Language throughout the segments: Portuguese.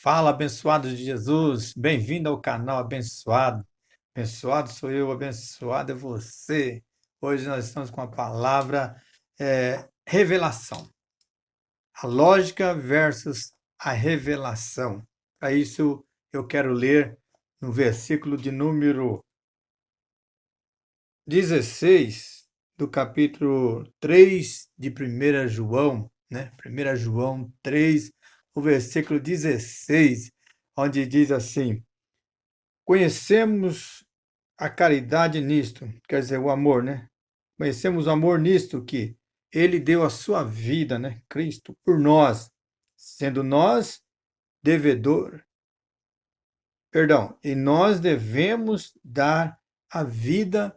Fala, abençoado de Jesus, bem-vindo ao canal Abençoado. Abençoado sou eu, abençoado é você. Hoje nós estamos com a palavra revelação. A lógica versus a revelação. Para isso, eu quero ler no versículo de número 16 do capítulo 3 de 1 João, né? 1 João 3, o versículo 16, onde diz assim: Conhecemos a caridade nisto, quer dizer, o amor, né? Conhecemos o amor nisto que ele deu a sua vida, né? Cristo, por nós, sendo nós devedor, e nós devemos dar a vida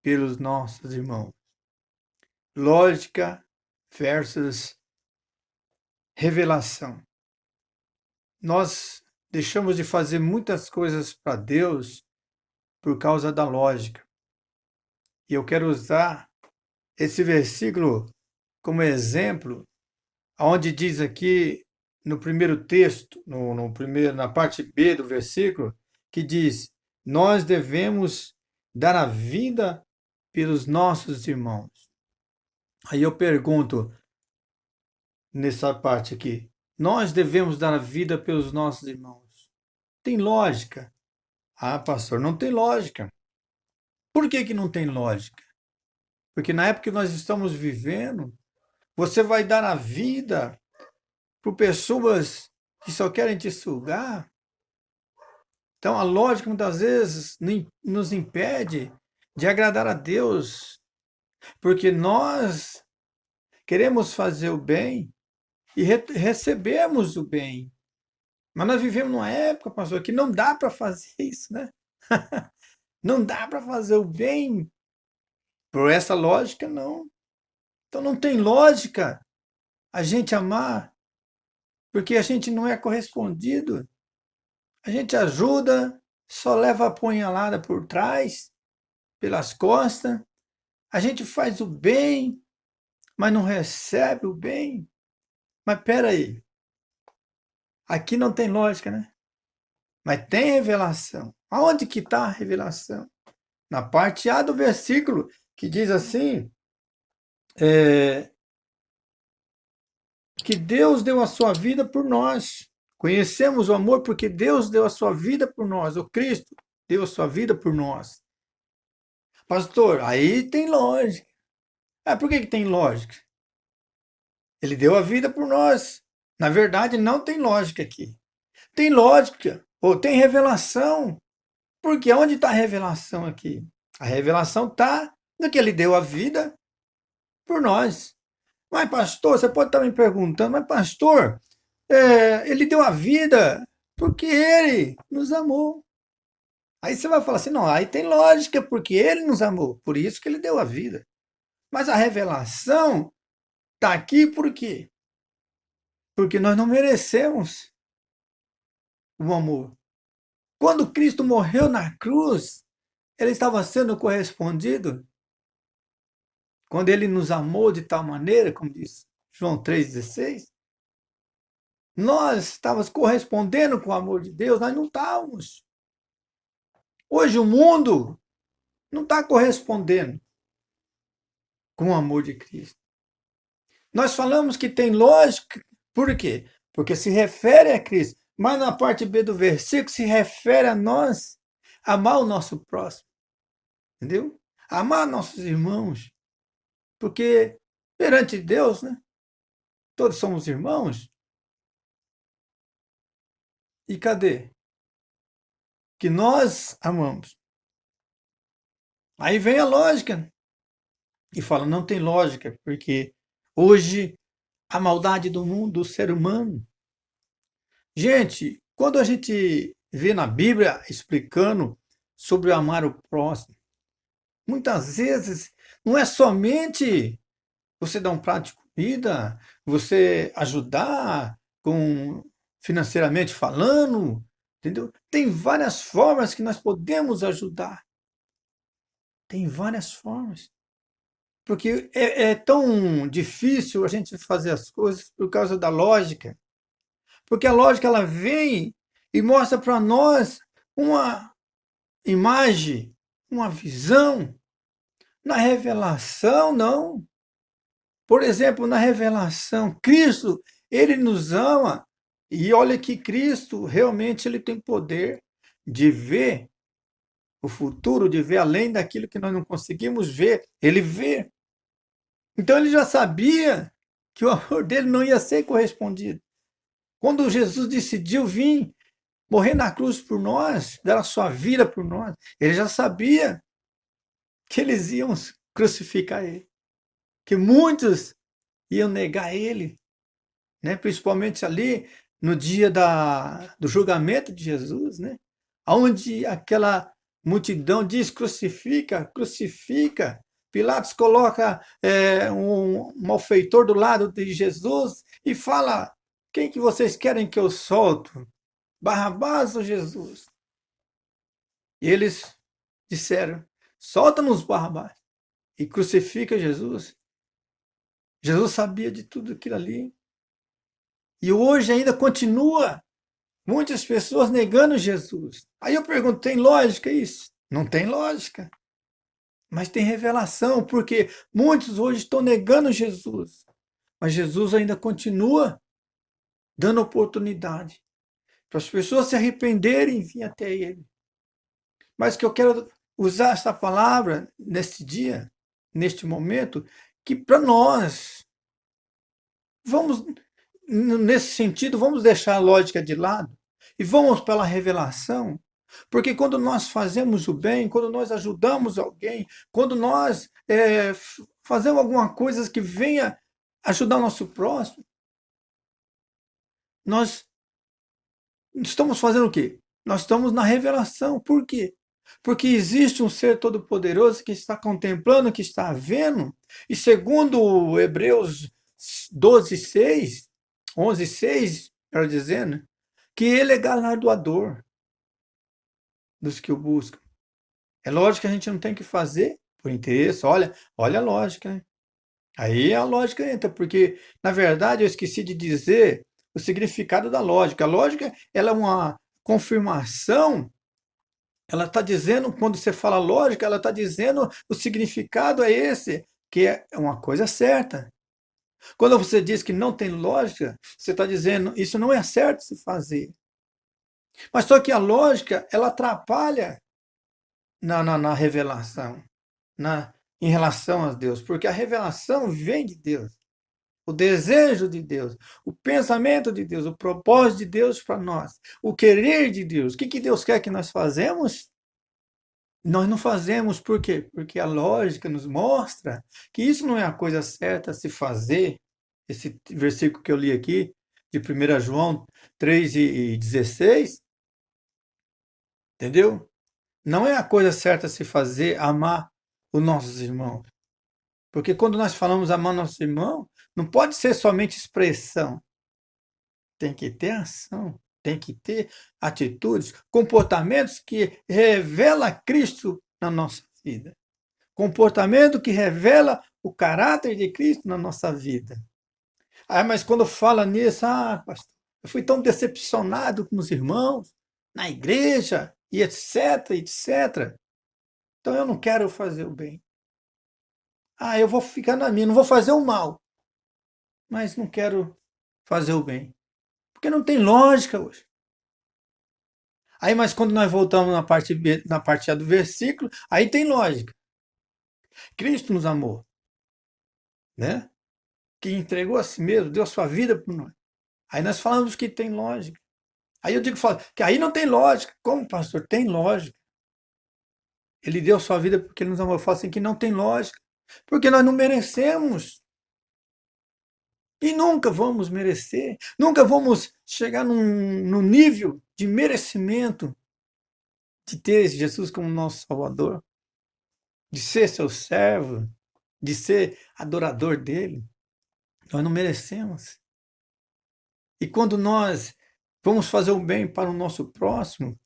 pelos nossos irmãos. Lógica versus revelação. Nós deixamos de fazer muitas coisas para Deus por causa da lógica. E eu quero usar esse versículo como exemplo, onde diz aqui no primeiro texto, na parte B do versículo, que diz: Nós devemos dar a vida pelos nossos irmãos. Aí eu pergunto, nessa parte aqui, nós devemos dar a vida pelos nossos irmãos. Tem lógica? Ah, pastor, não tem lógica. Por que que não tem lógica? Porque na época que nós estamos vivendo, você vai dar a vida por pessoas que só querem te sugar. Então a lógica muitas vezes nos impede de agradar a Deus, porque nós queremos fazer o bem e recebemos o bem. Mas nós vivemos numa época, pastor, que não dá para fazer isso, né? Não dá para fazer o bem por essa lógica, não. Então não tem lógica a gente amar, porque a gente não é correspondido. A gente ajuda, só leva a punhalada por trás, pelas costas. A gente faz o bem, mas não recebe o bem. Mas peraí, aqui não tem lógica, né? Mas tem revelação. Aonde que está a revelação? Na parte A do versículo, que diz assim, que Deus deu a sua vida por nós. Conhecemos o amor porque Deus deu a sua vida por nós. O Cristo deu a sua vida por nós. Pastor, aí tem lógica. Ah, por que tem lógica? Ele deu a vida por nós. Na verdade, não tem lógica aqui. Tem lógica, ou tem revelação. Porque onde está a revelação aqui? A revelação está no que ele deu a vida por nós. Mas, pastor, você pode estar me perguntando, mas, pastor, ele deu a vida porque ele nos amou. Aí você vai falar assim, não, aí tem lógica, porque ele nos amou, por isso que ele deu a vida. Mas a revelação está aqui por quê? Porque nós não merecemos o amor. Quando Cristo morreu na cruz, ele estava sendo correspondido. Quando ele nos amou de tal maneira, como diz João 3,16, nós estávamos correspondendo com o amor de Deus, nós não estávamos. Hoje o mundo não está correspondendo com o amor de Cristo. Nós falamos que tem lógica, por quê? Porque se refere a Cristo. Mas na parte B do versículo se refere a nós, amar o nosso próximo. Entendeu? Amar nossos irmãos. Porque perante Deus, né? Todos somos irmãos. E cadê? Que nós amamos. Aí vem a lógica. E fala, não tem lógica, porque hoje a maldade do mundo, do ser humano. Gente, quando a gente vê na Bíblia explicando sobre amar o próximo, muitas vezes não é somente você dar um prato de comida, você ajudar com financeiramente falando, entendeu? Tem várias formas que nós podemos ajudar. Tem várias formas. Porque é tão difícil a gente fazer as coisas por causa da lógica. Porque a lógica ela vem e mostra para nós uma imagem, uma visão. Na revelação, não. Por exemplo, na revelação, Cristo, ele nos ama. E olha que Cristo realmente ele tem poder de ver o futuro, de ver além daquilo que nós não conseguimos ver. Ele vê. Então ele já sabia que o amor dele não ia ser correspondido. Quando Jesus decidiu vir morrer na cruz por nós, dar a sua vida por nós, ele já sabia que eles iam crucificar ele, que muitos iam negar ele, né? Principalmente ali no dia do julgamento de Jesus, né? Onde aquela multidão diz: crucifica, crucifica. Pilatos coloca um malfeitor do lado de Jesus e fala: quem que vocês querem que eu solto? Barrabás ou Jesus? E eles disseram: solta-nos Barrabás e crucifica Jesus. Jesus sabia de tudo aquilo ali. E hoje ainda continua muitas pessoas negando Jesus. Aí eu pergunto: tem lógica isso? Não tem lógica. Mas tem revelação, porque muitos hoje estão negando Jesus. Mas Jesus ainda continua dando oportunidade para as pessoas se arrependerem e vir até Ele. Mas que eu quero usar essa palavra neste dia, neste momento, que para nós, vamos, nesse sentido, vamos deixar a lógica de lado e vamos pela revelação. Porque quando nós fazemos o bem, quando nós ajudamos alguém, quando nós fazemos alguma coisa que venha ajudar o nosso próximo, nós estamos fazendo o quê? Nós estamos na revelação. Por quê? Porque existe um ser todo-poderoso que está contemplando, que está vendo, e segundo Hebreus 12:6, 11:6, para dizendo, que ele é galardoador dos que o buscam. É lógico que a gente não tem que fazer por interesse. Olha a lógica, né? Aí a lógica entra, porque, na verdade, eu esqueci de dizer o significado da lógica. A lógica, ela é uma confirmação. Ela está dizendo, quando você fala lógica, ela está dizendo o significado é esse, que é uma coisa certa. Quando você diz que não tem lógica, você está dizendo isso não é certo se fazer. Mas só que a lógica, ela atrapalha na revelação, em relação a Deus, porque a revelação vem de Deus. O desejo de Deus, o pensamento de Deus, o propósito de Deus para nós, o querer de Deus. O que Deus quer que nós fazemos? Nós não fazemos por quê? Porque a lógica nos mostra que isso não é a coisa certa a se fazer. Esse versículo que eu li aqui, de 1 João 3:16, entendeu? Não é a coisa certa a se fazer amar os nossos irmãos. Porque quando nós falamos amar nosso irmão, não pode ser somente expressão. Tem que ter ação, tem que ter atitudes, comportamentos que revela Cristo na nossa vida. Comportamento que revela o caráter de Cristo na nossa vida. Ah, mas quando fala nisso, pastor, eu fui tão decepcionado com os irmãos, na igreja, e etc, etc. Então eu não quero fazer o bem. Eu vou ficar na minha, não vou fazer o mal, mas não quero fazer o bem. Porque não tem lógica hoje. Aí, mas quando nós voltamos na parte A do versículo, aí tem lógica. Cristo nos amou, né? Que entregou a si mesmo, deu a sua vida por nós. Aí nós falamos que tem lógica. Aí eu digo que aí não tem lógica. Como, pastor? Tem lógica. Ele deu a sua vida porque ele nos amou. Eu falo assim que não tem lógica. Porque nós não merecemos. E nunca vamos merecer. Nunca vamos chegar num nível de merecimento de ter Jesus como nosso Salvador, de ser seu servo, de ser adorador dele. Nós não merecemos. E quando nós vamos fazer o bem para o nosso próximo,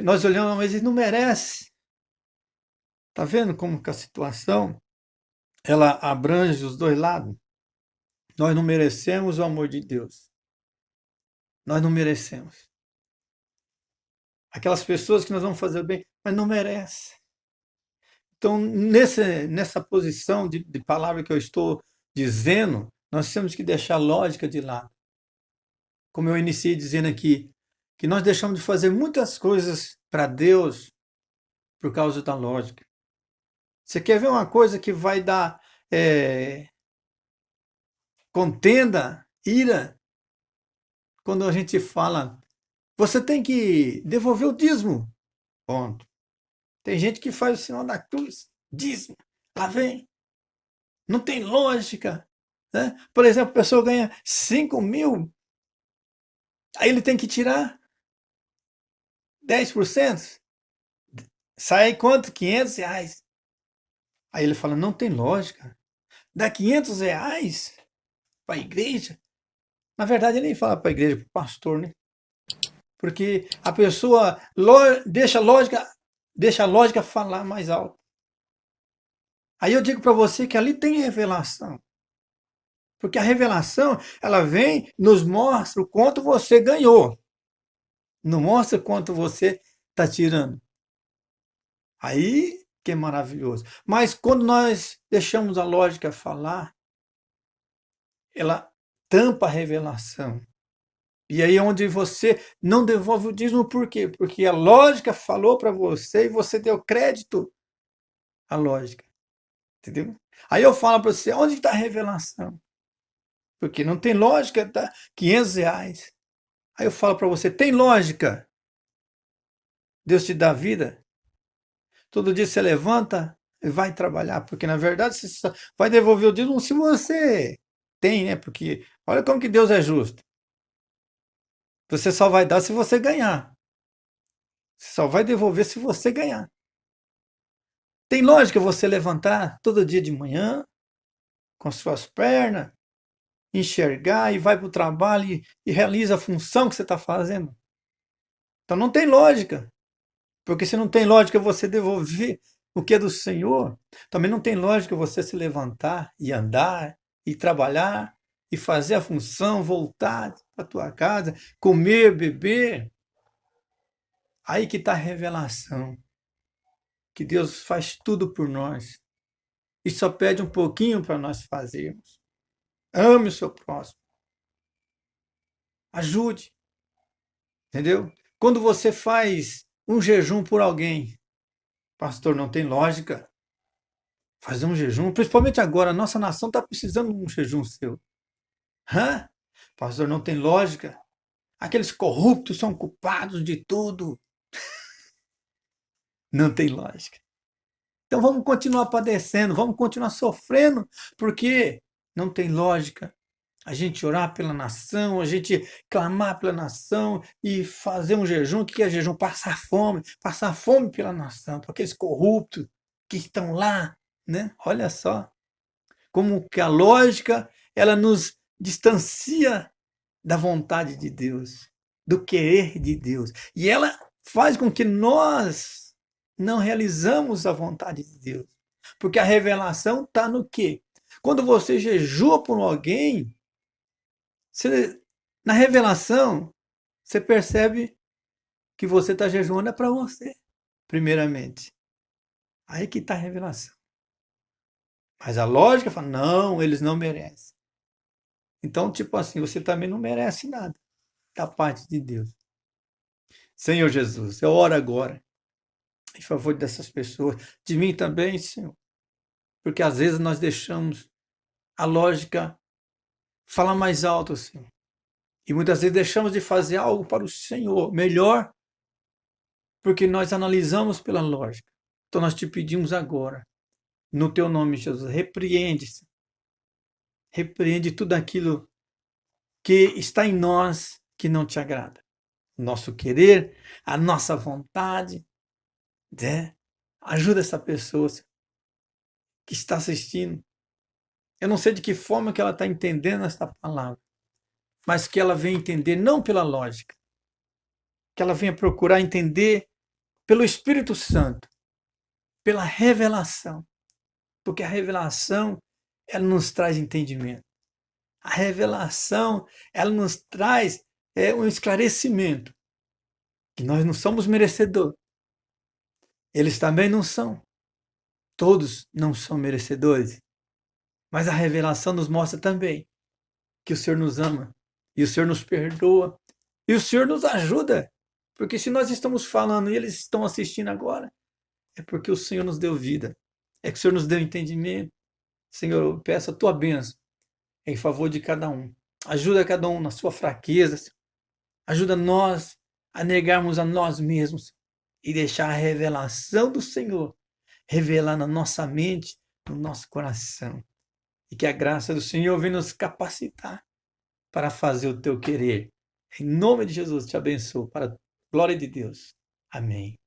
nós olhamos, mas ele não merece. Está vendo como que a situação ela abrange os dois lados? Nós não merecemos o amor de Deus. nós não merecemos. Aquelas pessoas que nós vamos fazer bem, mas não merecem. Então, nessa posição de palavra que eu estou dizendo, nós temos que deixar a lógica de lado. Como eu iniciei dizendo aqui, que nós deixamos de fazer muitas coisas para Deus por causa da lógica. Você quer ver uma coisa que vai dar contenda, ira? Quando a gente fala, você tem que devolver o dízimo. Ponto. Tem gente que faz o sinal da cruz, dízimo, lá vem. Não tem lógica. Né? Por exemplo, a pessoa ganha 5.000, aí ele tem que tirar 10%. Sai quanto? R$ 500. Aí ele fala, não tem lógica. Dá R$ 500 para a igreja? Na verdade, ele nem fala para a igreja, para o pastor, né? Porque a pessoa deixa a lógica falar mais alto. Aí eu digo para você que ali tem revelação. Porque a revelação, ela vem, nos mostra o quanto você ganhou. Não mostra quanto você está tirando. Aí que é maravilhoso. Mas quando nós deixamos a lógica falar, ela tampa a revelação. E aí é onde você não devolve o dízimo, por quê? Porque a lógica falou para você e você deu crédito à lógica. Entendeu? Aí eu falo para você, onde está a revelação? Porque não tem lógica, tá R$ 500. Aí eu falo para você, tem lógica? Deus te dá vida? Todo dia você levanta e vai trabalhar, porque na verdade você só vai devolver o dízimo se você tem, né? Porque olha como que Deus é justo. Você só vai dar se você ganhar. Você só vai devolver se você ganhar. Tem lógica você levantar todo dia de manhã, com suas pernas, enxergar e vai para o trabalho e realiza a função que você está fazendo? Então não tem lógica. Porque se não tem lógica você devolver o que é do Senhor, também não tem lógica você se levantar e andar e trabalhar e fazer a função, voltar para a tua casa, comer, beber. Aí que está a revelação. Que Deus faz tudo por nós. E só pede um pouquinho para nós fazermos. Ame o seu próximo. Ajude. Entendeu? Quando você faz um jejum por alguém, pastor, não tem lógica. Fazer um jejum, principalmente agora, a nossa nação está precisando de um jejum seu. Hã? Pastor, não tem lógica. Aqueles corruptos são culpados de tudo. Não tem lógica. Então vamos continuar padecendo, vamos continuar sofrendo, porque não tem lógica a gente orar pela nação, a gente clamar pela nação e fazer um jejum. O que é jejum? Passar fome pela nação, para aqueles corruptos que estão lá, né? Olha só como que a lógica ela nos distancia da vontade de Deus, do querer de Deus, e ela faz com que nós não realizamos a vontade de Deus, porque a revelação está no quê? Quando você jejua por alguém, na revelação, você percebe que você está jejuando é para você, primeiramente. Aí que está a revelação. Mas a lógica fala, não, eles não merecem. Então, tipo assim, você também não merece nada da parte de Deus. Senhor Jesus, eu oro agora em favor dessas pessoas, de mim também, Senhor. Porque às vezes nós deixamos a lógica falar mais alto, Senhor. E muitas vezes deixamos de fazer algo para o Senhor melhor, porque nós analisamos pela lógica. Então nós te pedimos agora, no teu nome, Jesus, repreende-se. Repreende tudo aquilo que está em nós que não te agrada. O nosso querer, a nossa vontade, né? Ajuda essa pessoa que está assistindo. Eu não sei de que forma que ela está entendendo esta palavra, mas que ela venha entender não pela lógica, que ela venha procurar entender pelo Espírito Santo, pela revelação, porque a revelação ela nos traz entendimento. A revelação ela nos traz é um esclarecimento que nós não somos merecedores. Eles também não são. Todos não são merecedores. Mas a revelação nos mostra também que o Senhor nos ama e o Senhor nos perdoa e o Senhor nos ajuda. Porque se nós estamos falando e eles estão assistindo agora, é porque o Senhor nos deu vida. É que o Senhor nos deu entendimento. Senhor, eu peço a tua bênção em favor de cada um. Ajuda cada um na sua fraqueza. Senhor. Ajuda nós a negarmos a nós mesmos e deixar a revelação do Senhor revelar na nossa mente, no nosso coração. E que a graça do Senhor venha nos capacitar para fazer o teu querer. Em nome de Jesus, te abençoo. Para a glória de Deus. Amém.